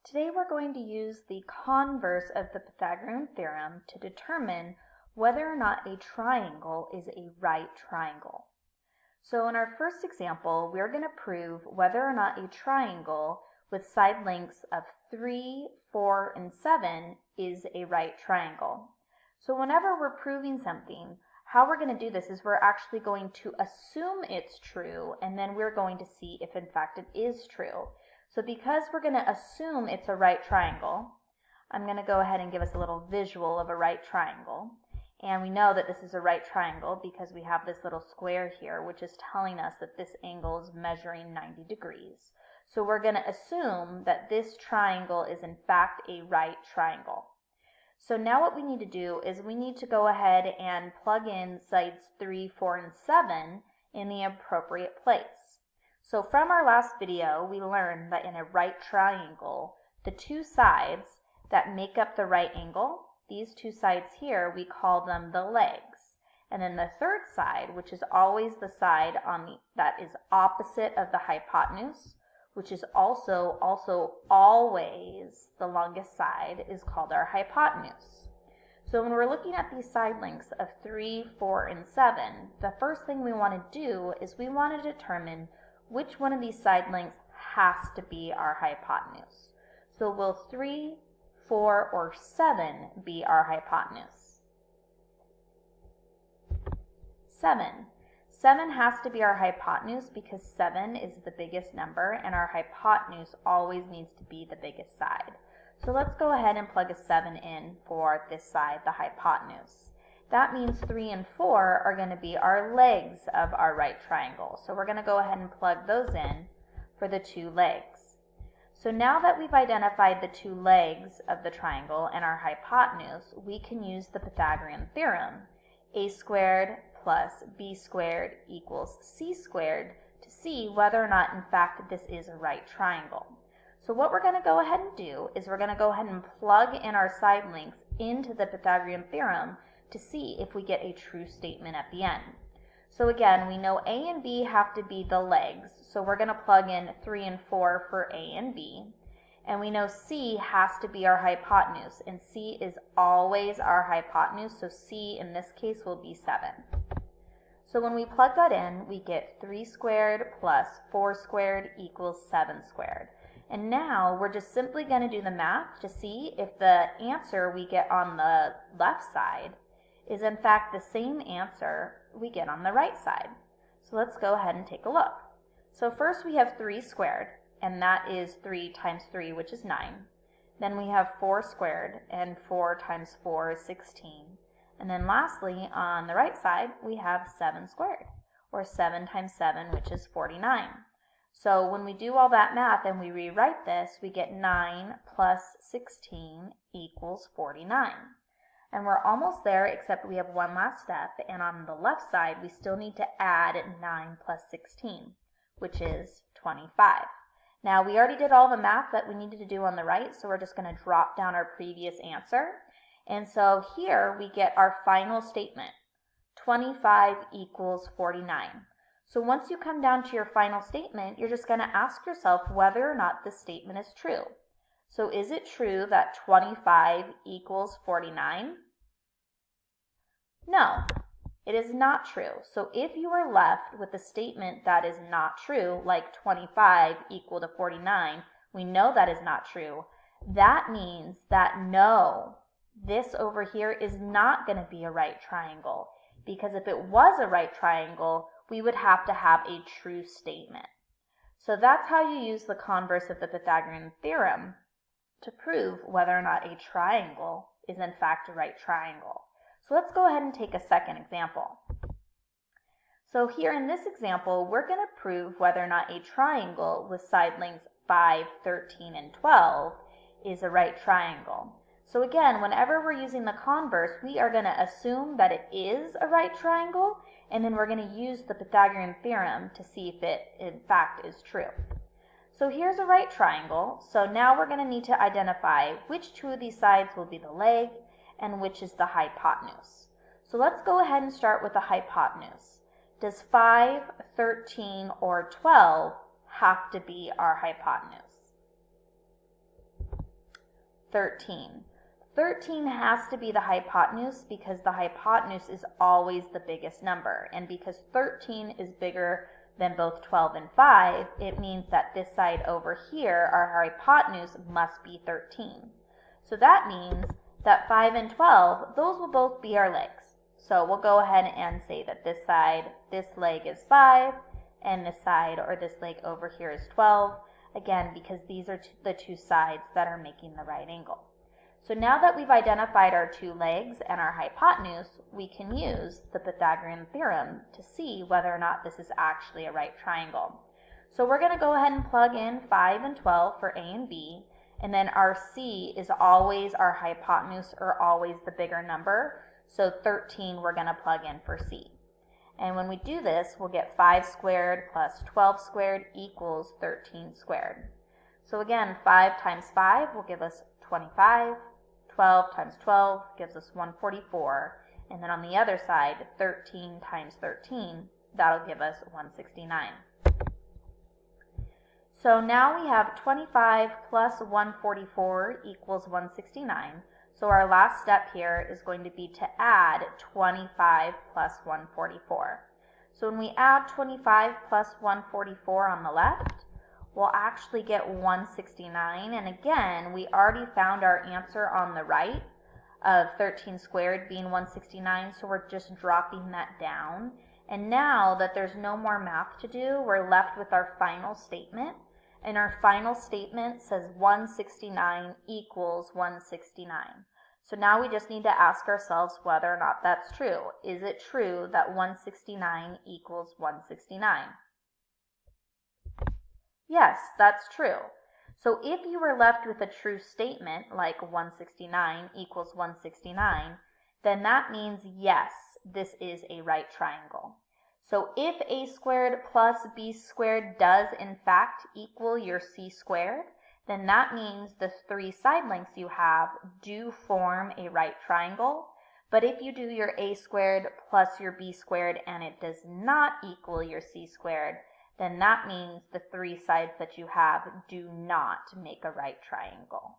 Today we're going to use the converse of the Pythagorean theorem to determine whether or not a triangle is a right triangle. So in our first example, we're going to prove whether or not a triangle with side lengths of 3, 4, and 7 is a right triangle. So whenever we're proving something, how we're going to do this is we're actually going to assume it's true, and then we're going to see if in fact it is true. So because we're going to assume it's a right triangle, I'm going to go ahead and give us a little visual of a right triangle. And we know that this is a right triangle because we have this little square here, which is telling us that this angle is measuring 90 degrees. So we're going to assume that this triangle is in fact a right triangle. So now what we need to do is we need to go ahead and plug in sides 3, 4, and 7 in the appropriate place. So from our last video, we learned that in a right triangle, the two sides that make up the right angle, these two sides here, we call them the legs. And then the third side, which is always the side that is opposite of the hypotenuse, which is also always the longest side, is called our hypotenuse. So when we're looking at these side lengths of 3, 4, and 7, the first thing we want to do is we want to determine which one of these side lengths has to be our hypotenuse. So will 3, 4, or 7 be our hypotenuse? 7. 7 has to be our hypotenuse because 7 is the biggest number and our hypotenuse always needs to be the biggest side. So let's go ahead and plug a 7 in for this side, the hypotenuse. That means 3 and 4 are going to be our legs of our right triangle. So we're going to go ahead and plug those in for the two legs. So now that we've identified the two legs of the triangle and our hypotenuse, we can use the Pythagorean theorem, a squared plus b squared equals c squared, to see whether or not in fact this is a right triangle. So what we're going to go ahead and do is we're going to go ahead and plug in our side lengths into the Pythagorean theorem to see if we get a true statement at the end. So again, we know A and B have to be the legs, so we're going to plug in 3 and 4 for A and B. And we know C has to be our hypotenuse, and C is always our hypotenuse, so C in this case will be 7. So when we plug that in, we get 3 squared plus 4 squared equals 7 squared. And now we're just simply going to do the math to see if the answer we get on the left side is in fact the same answer we get on the right side. So let's go ahead and take a look. So first we have 3 squared, and that is 3 times 3, which is 9. Then we have 4 squared, and 4 times 4 is 16. And then lastly, on the right side, we have 7 squared, or 7 times 7, which is 49. So when we do all that math and we rewrite this, we get 9 plus 16 equals 49. And we're almost there, except we have one last step, and on the left side, we still need to add 9 plus 16, which is 25. Now, we already did all the math that we needed to do on the right, so we're just going to drop down our previous answer. And so here we get our final statement, 25 equals 49. So once you come down to your final statement, you're just going to ask yourself whether or not this statement is true. So is it true that 25 equals 49? No, it is not true. So if you are left with a statement that is not true, like 25 equal to 49, we know that is not true. That means that no, this over here is not going to be a right triangle, because if it was a right triangle, we would have to have a true statement. So that's how you use the converse of the Pythagorean theorem to prove whether or not a triangle is in fact a right triangle. So let's go ahead and take a second example. So here in this example, we're going to prove whether or not a triangle with side lengths 5, 13, and 12 is a right triangle. So again, whenever we're using the converse, we are going to assume that it is a right triangle, and then we're going to use the Pythagorean theorem to see if it in fact is true. So here's a right triangle, so now we're going to need to identify which two of these sides will be the leg and which is the hypotenuse. So let's go ahead and start with the hypotenuse. Does 5, 13, or 12 have to be our hypotenuse? 13. 13 has to be the hypotenuse because the hypotenuse is always the biggest number. And because 13 is bigger than both 12 and 5, it means that this side over here, our hypotenuse must be 13. So that means that 5 and 12, those will both be our legs. So we'll go ahead and say that this side, this leg is 5, and this side or this leg over here is 12. Again, because these are the two sides that are making the right angle. So now that we've identified our two legs and our hypotenuse, we can use the Pythagorean theorem to see whether or not this is actually a right triangle. So we're going to go ahead and plug in 5 and 12 for A and B, and then our C is always our hypotenuse or always the bigger number. So 13 we're going to plug in for C. And when we do this, we'll get 5 squared plus 12 squared equals 13 squared. So again, 5 times 5 will give us 25. 12 times 12 gives us 144. And then on the other side, 13 times 13, that'll give us 169. So now we have 25 plus 144 equals 169. So our last step here is going to be to add 25 plus 144. So when we add 25 plus 144 on the left, we'll actually get 169. And again, we already found our answer on the right of 13 squared being 169, so we're just dropping that down. And now that there's no more math to do, we're left with our final statement. And our final statement says 169 equals 169. So now we just need to ask ourselves whether or not that's true. Is it true that 169 equals 169? Yes, that's true. So if you were left with a true statement like 169 equals 169, then that means yes, this is a right triangle. So if a squared plus b squared does in fact equal your c squared, then that means the 3 side lengths you have do form a right triangle. But if you do your a squared plus your b squared and it does not equal your c squared, then that means the 3 sides that you have do not make a right triangle.